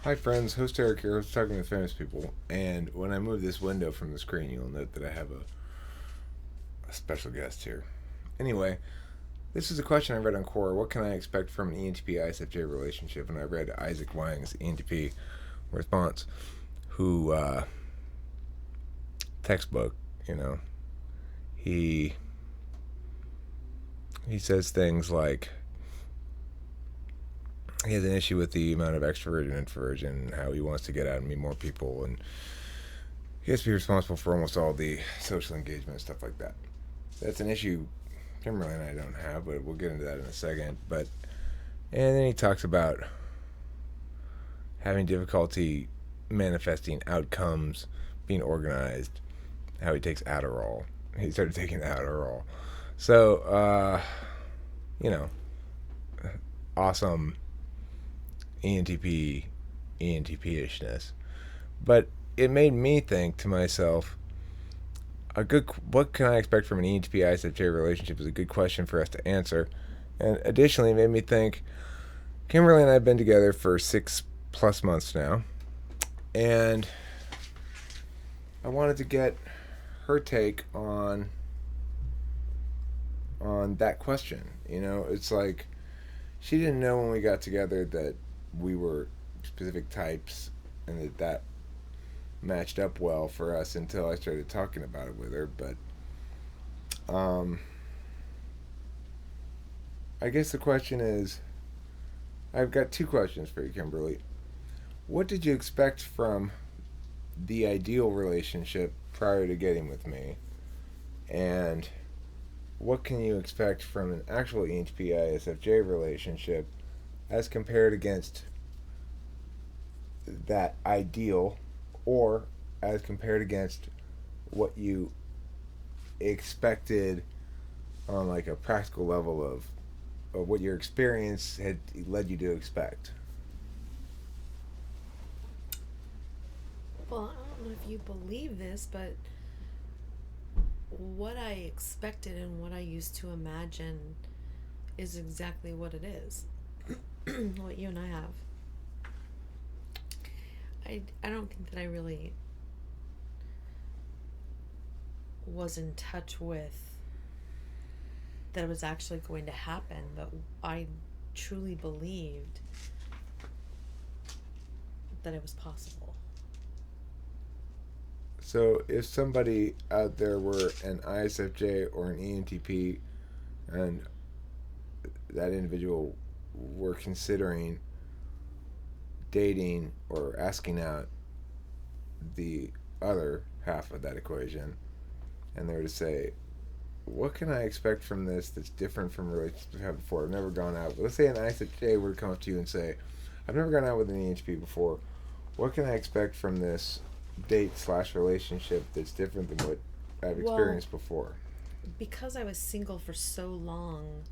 Hi friends, host Eric here, host Talking with Famous People, and when I move this window from the screen, you'll note that I have a special guest here. Anyway, this is a question I read on Quora. What can I expect from an ENTP ISFJ relationship? And I read Isaac Wang's ENTP response, who textbook, you know, he says things like he has an issue with the amount of extroversion and introversion and how he wants to get out and meet more people, and he has to be responsible for almost all the social engagement and stuff like that. That's an issue Kimberly and I don't have, but we'll get into that in a second. And then he talks about having difficulty manifesting outcomes, being organized, how he takes Adderall. He started taking Adderall. So, awesome ENTP, ENTP-ishness. But it made me think to myself, what can I expect from an ENTP ISFJ relationship is a good question for us to answer. And additionally, it made me think, Kimberly and I have been together for 6+ months now, and I wanted to get her take on that question. It's like she didn't know when we got together that we were specific types and that matched up well for us until I started talking about it with her. But I guess the question is, I've got two questions for you, Kimberly. What did you expect from the ideal relationship prior to getting with me? And what can you expect from an actual ENTP ISFJ relationship as compared against that ideal, or as compared against what you expected on like a practical level of what your experience had led you to expect? Well, I don't know if you believe this, but what I expected and what I used to imagine is exactly what it is. What you and I have. I don't think that I really was in touch with that it was actually going to happen, but I truly believed that it was possible. So, if somebody out there were an ISFJ or an ENTP and that individual were considering dating or asking out the other half of that equation, and they were to say, what can I expect from this that's different from relationships I've had before? I've never gone out. But let's say an ISFJ were to come up to you and say, I've never gone out with an ENTP before. What can I expect from this date/relationship that's different than what I've Well, experienced before? because I was single for so long,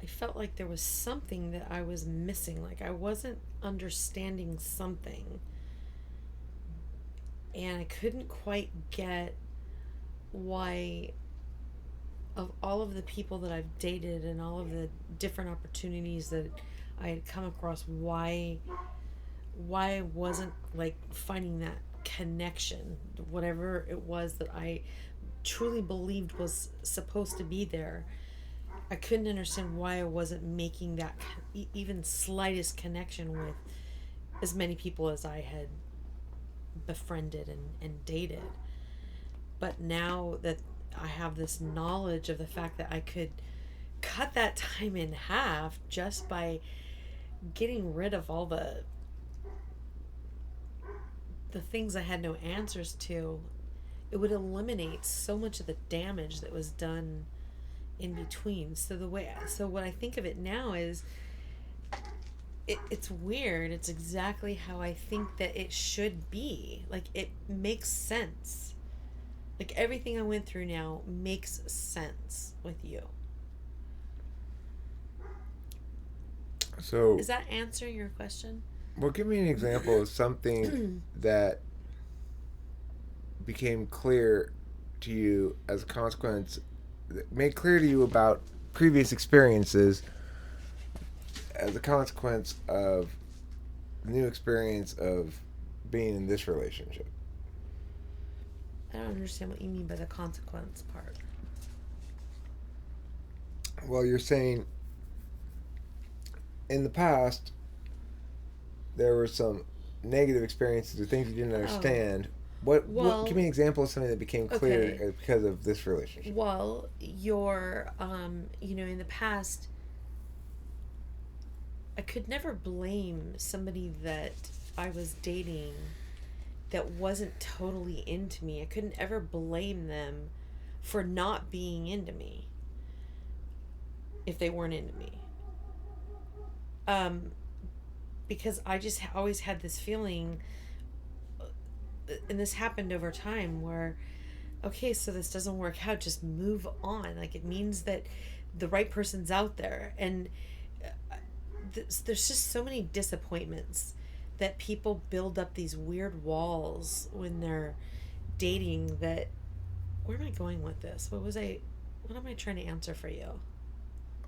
I felt like there was something that I was missing. Like I wasn't understanding something. And I couldn't quite get why, of all of the people that I've dated and all of the different opportunities that I had come across, why I wasn't like finding that connection, whatever it was that I truly believed was supposed to be there. I couldn't understand why I wasn't making that even slightest connection with as many people as I had befriended and dated. But now that I have this knowledge of the fact that I could cut that time in half just by getting rid of all the things I had no answers to, it would eliminate so much of the damage that was done in between. So what I think of it now is it's weird. It's exactly how I think that it should be. Like it makes sense. Like everything I went through now makes sense with you. So, Is that answering your question? well, give me an example of something that became clear to you as a consequence, made clear to you about previous experiences as a consequence of new experience of being in this relationship? I don't understand what you mean by the consequence part. Well, you're saying in the past there were some negative experiences or things you didn't Oh, understand. What? Give me well, an example of something that became clear okay. because of this relationship. Well, in the past, I could never blame somebody that I was dating that wasn't totally into me. I couldn't ever blame them for not being into me if they weren't into me. Um, because I just always had this feeling, and this happened over time, where, okay, so this doesn't work out, just move on. Like, it means that the right person's out there. And there's just so many disappointments that people build up these weird walls when they're dating that, where am I going with this? What am I trying to answer for you?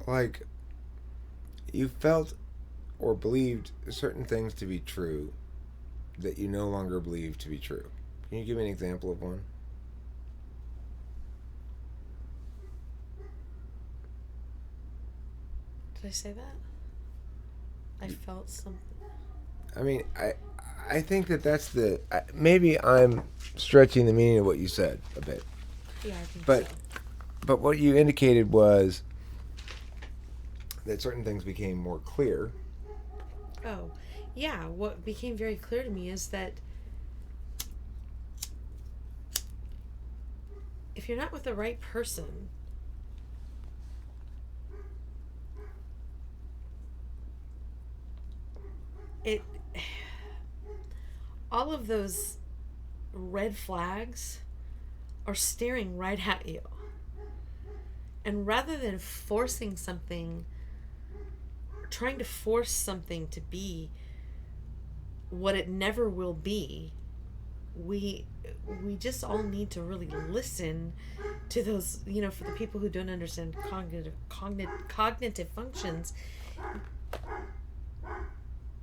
Like you felt or believed certain things to be true that you no longer believe to be true. Can you give me an example of one? Did I say that? I felt something. I mean, I think that that's the maybe I'm stretching the meaning of what you said a bit, Yeah, I think so. but what you indicated was that certain things became more clear. Oh, yeah, what became very clear to me is that if you're not with the right person, it all of those red flags are staring right at you. And rather than trying to force something to be what it never will be, we we just all need to really listen to those, for the people who don't understand cognitive functions.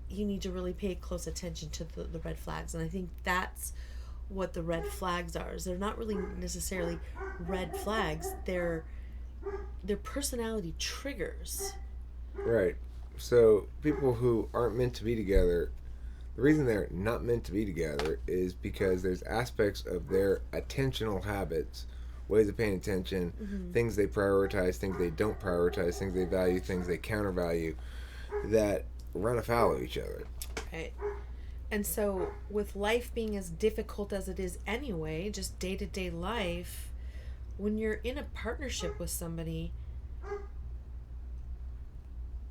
You need to really pay close attention to the red flags. And I think that's what the red flags are. Is they're not really necessarily red flags. They're personality triggers. Right. So people who aren't meant to be together, the reason they're not meant to be together is because there's aspects of their attentional habits, ways of paying attention, Mm-hmm. things they prioritize, things they don't prioritize, things they value, things they countervalue, that run afoul of each other. Right. And so, with life being as difficult as it is anyway, just day to day life, when you're in a partnership with somebody,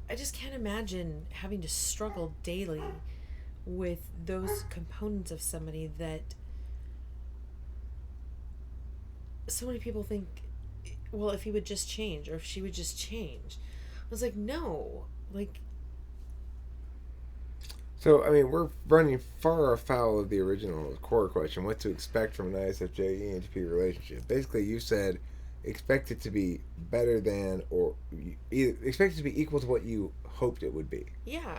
I just can't imagine having to struggle daily with those components of somebody that so many people think, well, if he would just change or if she would just change. I was like, no. Like, So, I mean, we're running far afoul of the original core question, what to expect from an ISFJ ENTP relationship. Basically, you said expect it to be better than, or either expect it to be equal to what you hoped it would be. yeah.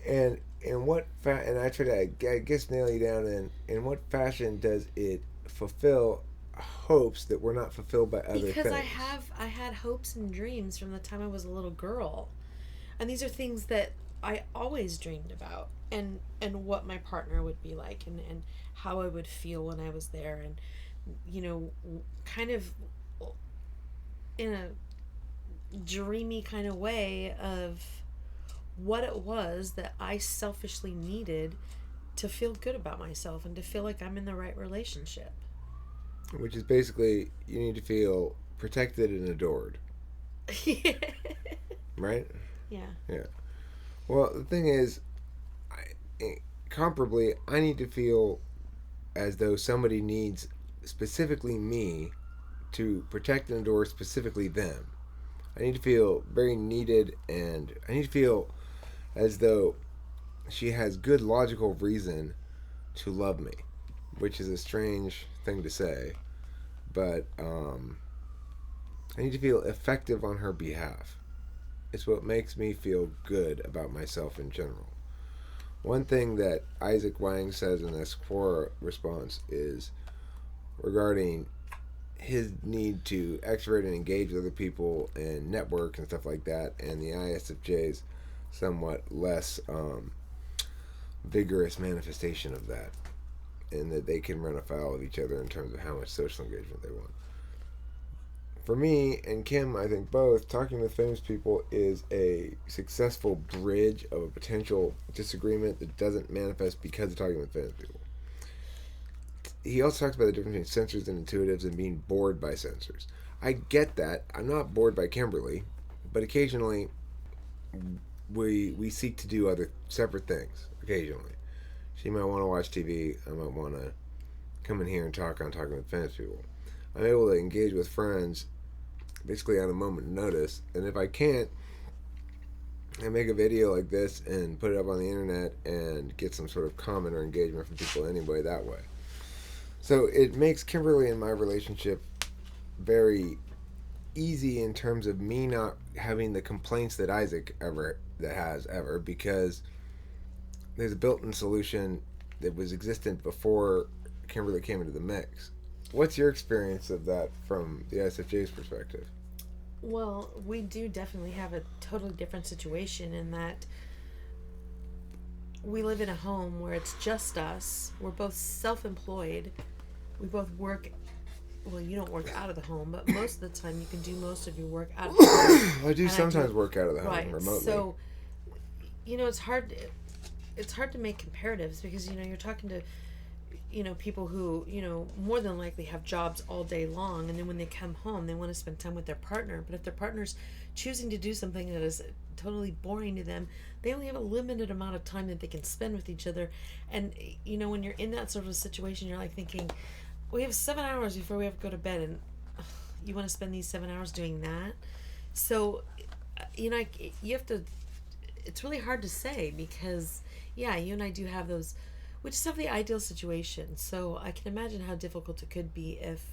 And and I try to, I guess, nail you down in what fashion does it fulfill hopes that were not fulfilled by other Because things? I had hopes and dreams from the time I was a little girl. And these are things that I always dreamed about, and what my partner would be like, and how I would feel when I was there, and kind of in a dreamy kind of way of what it was that I selfishly needed to feel good about myself and to feel like I'm in the right relationship. Which is basically you need to feel protected and adored, Yeah. right? Yeah. Yeah. Well, the thing is, comparably, I need to feel as though somebody needs specifically me to protect and adore specifically them. I need to feel very needed, and I need to feel as though she has good logical reason to love me, which is a strange thing to say, but I need to feel effective on her behalf. It's what makes me feel good about myself in general. One thing that Isaac Wang says in this Quora response is regarding his need to extrovert and engage with other people and network and stuff like that, and the ISFJ's somewhat less vigorous manifestation of that, and that they can run afoul of each other in terms of how much social engagement they want. For me and Kim, I think both, talking with famous people is a successful bridge of a potential disagreement that doesn't manifest because of talking with famous people. He also talks about the difference between sensors and intuitives and being bored by sensors. I get that. I'm not bored by Kimberly, but occasionally we seek to do other separate things. Occasionally, she might want to watch TV. I might want to come in here and talk on talking with famous people. I'm able to engage with friends basically on a moment notice, and if I can't, I make a video like this and put it up on the internet and get some sort of comment or engagement from people anyway that way. So it makes Kimberly and my relationship very easy in terms of me not having the complaints that Isaac has ever, because there's a built-in solution that was existent before Kimberly came into the mix. What's your experience of that from the ISFJ's perspective? Well, we do definitely have a totally different situation in that we live in a home where it's just us. We're both self-employed. We both work. Well, you don't work out of the home, but most of the time you can do most of your work out of the home. I do sometimes work out of the home Right. remotely. So, it's hard. It's hard to make comparatives because you're talking to people who more than likely have jobs all day long, and then when they come home they want to spend time with their partner, but if their partner's choosing to do something that is totally boring to them, they only have a limited amount of time that they can spend with each other. And when you're in that sort of a situation, you're like thinking, we have 7 hours before we have to go to bed, and you want to spend these 7 hours doing that. So you have to, it's really hard to say because yeah, you and I do have those. We just have the ideal situation, so I can imagine how difficult it could be if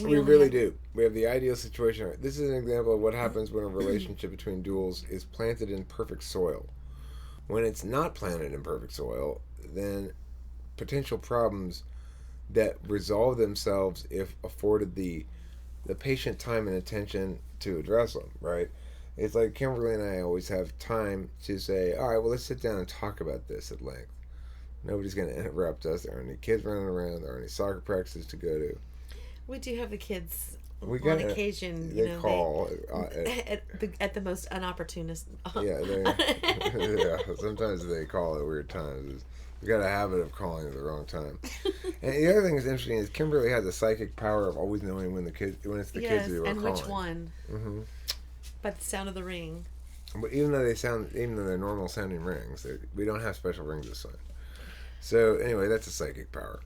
we really do. We have the ideal situation. This is an example of what happens when a relationship between duals is planted in perfect soil. When it's not planted in perfect soil, then potential problems that resolve themselves if afforded the patient time and attention to address them, right? It's like Kimberly and I always have time to say, all right, well, let's sit down and talk about this at length. Nobody's going to interrupt us. There aren't any kids running around. There aren't any soccer practices to go to. We do have the kids on occasion. They call at the most unopportunist. Yeah. Sometimes they call at weird times. We got a habit of calling at the wrong time. And the other thing that's interesting is Kimberly has a psychic power of always knowing when it's the kids who are calling. And which one. Mm-hmm. By the sound of the ring. But even though they're normal sounding rings, we don't have special rings this time. So anyway, that's a psychic power.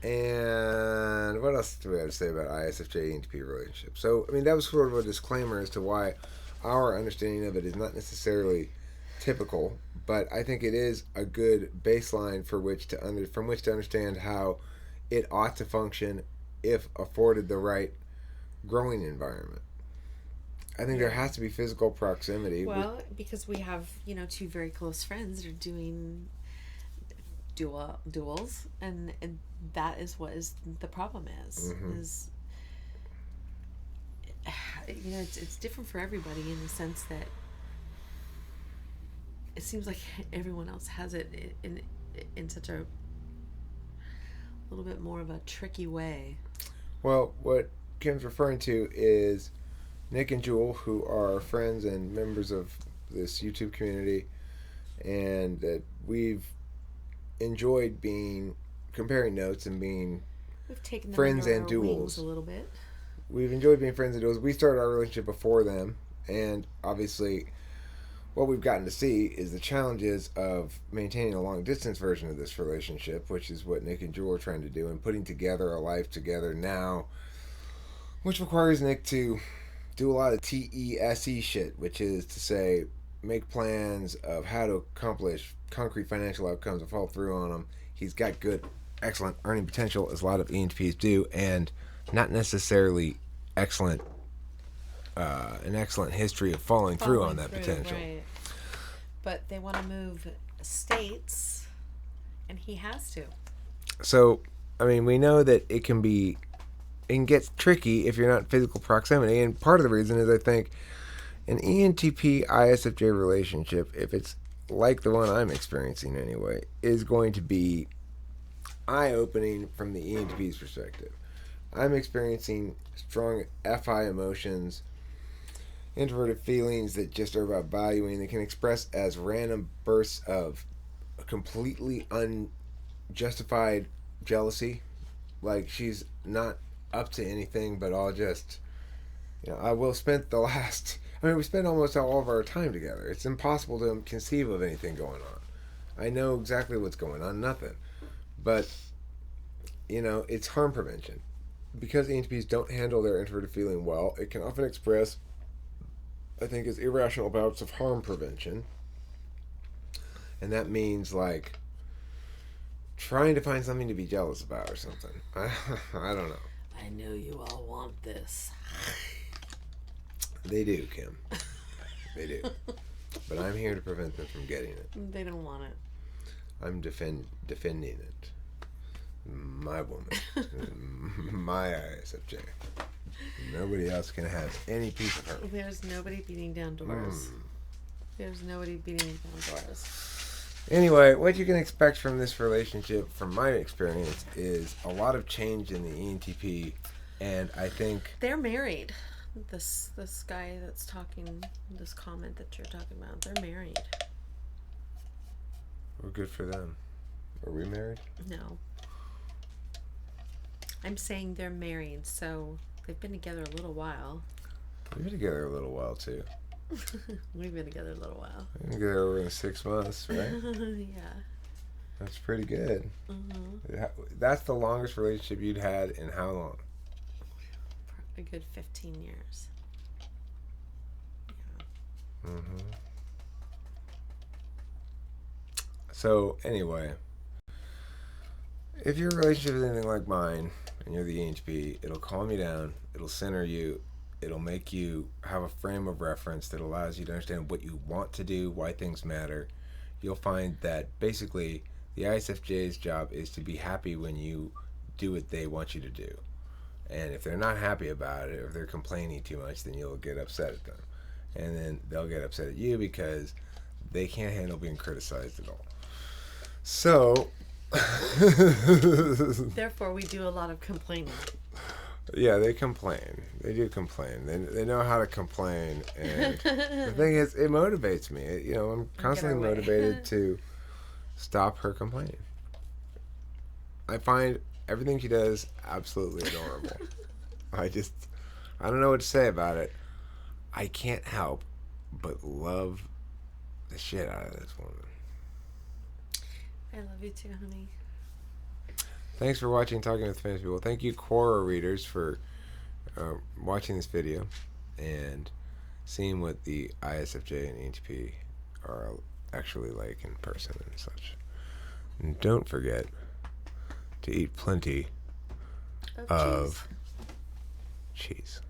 And what else do we have to say about ISFJ ENTP relationship? So that was sort of a disclaimer as to why our understanding of it is not necessarily typical, but I think it is a good baseline from which to understand how it ought to function if afforded the right growing environment. I think there has to be physical proximity. Well, because we have two very close friends that are doing duels, and that is what is the problem is. Mm-hmm. Is it's different for everybody in the sense that it seems like everyone else has it in such a little bit more of a tricky way. Well, what Kim's referring to is Nick and Jewel, who are friends and members of this YouTube community, and that we've enjoyed comparing notes and being friends and duels a little bit. We've enjoyed being friends and duels. We started our relationship before them, and obviously what we've gotten to see is the challenges of maintaining a long distance version of this relationship, which is what Nick and Jewel are trying to do, and putting together a life together now, which requires Nick to do a lot of TESE shit, which is to say make plans of how to accomplish concrete financial outcomes and follow through on them. He's got good, excellent earning potential, as a lot of ENTPs do, and not necessarily an excellent history of following through on that potential. Right. But they want to move states, and he has to. So, I mean, we know that it can get tricky if you're not in physical proximity, and part of the reason is I think an ENTP ISFJ relationship, if it's like the one I'm experiencing anyway, is going to be eye-opening from the ENTP's perspective. I'm experiencing strong FI emotions, introverted feelings that just are about valuing. They can express as random bursts of completely unjustified jealousy. Like she's not up to anything, but I'll just, I will spend the last. I mean, we spend almost all of our time together. It's impossible to conceive of anything going on. I know exactly what's going on, nothing. But, it's harm prevention. Because ENTPs don't handle their introverted feeling well, it can often express, I think, as irrational bouts of harm prevention. And that means, like, trying to find something to be jealous about or something. I don't know. I know you all want this. They do, Kim. They do. But I'm here to prevent them from getting it. They don't want it. I'm defending it. My woman. My ISFJ. Nobody else can have any piece of her. There's nobody beating down doors. There's nobody beating down doors. Anyway, what you can expect from this relationship, from my experience, is a lot of change in the ENTP, and I think they're married. This guy that's talking, this comment that you're talking about, they're married. Well, good for them. Are we married? No. I'm saying they're married, so they've been together a little while. We've been together a little while, too. We've been together a little while. We've been together over 6 months, right? Yeah. That's pretty good. Mm-hmm. That's the longest relationship you'd had in how long? A good 15 years. Yeah. Mm-hmm. So, anyway, if your relationship is anything like mine, and you're the ENTP, it'll calm you down, it'll center you, it'll make you have a frame of reference that allows you to understand what you want to do, why things matter. You'll find that basically the ISFJ's job is to be happy when you do what they want you to do. And if they're not happy about it, or if they're complaining too much, then you'll get upset at them. And then they'll get upset at you because they can't handle being criticized at all. So... Therefore, we do a lot of complaining. Yeah, they complain. They do complain. They know how to complain. And the thing is, it motivates me. I'm constantly motivated to stop her complaining. I find everything she does absolutely adorable. I don't know what to say about it. I can't help but love the shit out of this woman. I love you too, honey. Thanks for watching Talking with Famous People. Thank you, Quora readers, for watching this video and seeing what the ISFJ and ENTP are actually like in person and such. And don't forget to eat plenty of cheese.